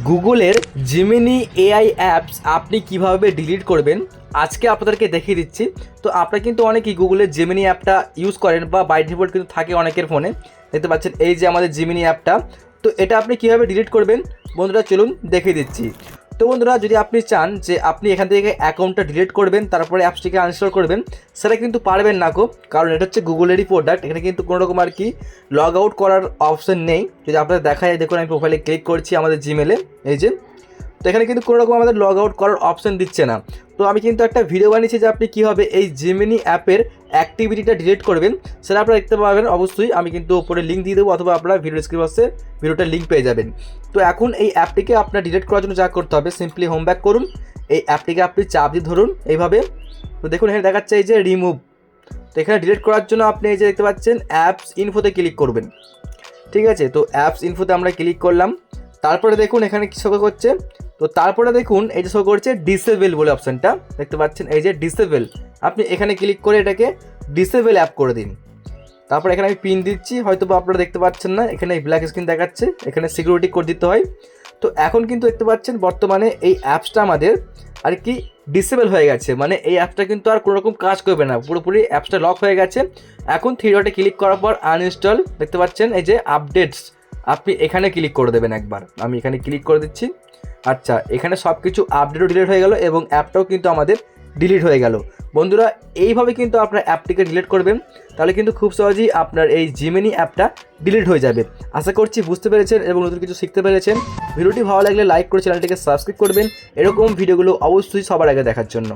গুগলের Gemini AI apps আপনি কিভাবে ডিলিট করবেন আজকে আপনাদেরকে দেখিয়ে দিচ্ছি। তো আপনারা কিন্তু অনেকেই গুগলের জেমিনি অ্যাপটা ইউজ করেন বা বাই ডিফল্ট কিন্তু থাকে অনেকের ফোনে। দেখতে পাচ্ছেন এই যে আমাদের জেমিনি অ্যাপটা, তো এটা আপনি কীভাবে ডিলিট করবেন বন্ধুরা চলুন দেখিয়ে দিচ্ছি। তো বন্ধুরা যদি আপনি চান যে আপনি এখান থেকে অ্যাকাউন্টটা ডিলিট করবেন তারপরে অ্যাপসটিকে আনইনস্টল করবেন, সেটা কিন্তু পারবেন না কারণ এটা হচ্ছে গুগলেরই প্রোডাক্ট। এখানে কিন্তু কোনো রকম আর কি লগ আউট করার অপশন নেই। যদি আপনাদের দেখা যায় দেখুন আমি প্রোফাইলে ক্লিক করছি আমাদের জিমেলে, এই যে তো এখানে কিন্তু কোনো রকম আমাদের লগ আউট করার অপশন দিচ্ছে না। তো আমি কিন্তু একটা ভিডিও বানিয়েছি যে আপনি কীভাবে এই জেমিনি অ্যাপের অ্যাক্টিভিটিটা ডিলিট করবেন, সেটা আপনারা দেখতে পাবেন অবশ্যই। আমি কিন্তু ওপরে লিঙ্ক দিয়ে দেবো অথবা আপনারা ভিডিও ডিসক্রিপশনে ভিডিওটার লিঙ্ক পেয়ে যাবেন। তো এখন এই অ্যাপটিকে আপনার ডিলিট করার জন্য যা করতে হবে সিম্পলি হোম ব্যাক করুন, এই অ্যাপটিকে আপনি চাপ দিয়ে ধরুন এইভাবে। তো দেখুন এখানে দেখাচ্ছে এই যে রিমুভ। তো এখানে ডিলিট করার জন্য আপনি এই যে দেখতে পাচ্ছেন অ্যাপস ইনফোতে ক্লিক করবেন, ঠিক আছে। তো অ্যাপস ইনফোতে আমরা ক্লিক করলাম, তারপরে দেখুন এখানে কি শো করছে। তো তারপরে দেখুন এই যে শো করছে ডিসেবল বলে অপশানটা দেখতে পাচ্ছেন, এই যে ডিসেবল। আপনি এখানে ক্লিক করে এটাকে ডিসেবল অ্যাপ করে দিন। তারপর এখানে আমি পিন দিচ্ছি, হয়তো বা আপনারা দেখতে পাচ্ছেন না, এখানে ব্ল্যাক স্ক্রিন দেখাচ্ছে, এখানে সিকিউরিটি কোড দিতে হয়। তো এখন কিন্তু দেখতে পাচ্ছেন বর্তমানে এই অ্যাপসটা আমাদের আর কি ডিসেবল হয়ে গেছে, মানে এই অ্যাপসটা কিন্তু আর কোনো রকম কাজ করবে না, পুরোপুরি অ্যাপসটা লক হয়ে গেছে। এখন থ্রি ডটে ক্লিক করার পর আনইনস্টল দেখতে পাচ্ছেন এই যে আপডেটস, আপনি এখানে ক্লিক করে দেবেন একবার। আমি এখানে ক্লিক করে দিচ্ছি। আচ্ছা, এখানে সব কিছু আপডেটও ডিলিট হয়ে গেল এবং অ্যাপটাও কিন্তু আমাদের ডিলিট হয়ে গেল। বন্ধুরা এইভাবে কিন্তু আপনার অ্যাপটিকে ডিলিট করবেন, তাহলে কিন্তু খুব সহজেই আপনার এই জিমিনি অ্যাপটা ডিলিট হয়ে যাবে। আশা করছি বুঝতে পেরেছেন এবং নতুন কিছু শিখতে পেরেছেন। ভিডিওটি ভালো লাগলে লাইক করে চ্যানেলটিকে সাবস্ক্রাইব করবেন এরকম ভিডিওগুলো অবশ্যই সবার আগে দেখার জন্য।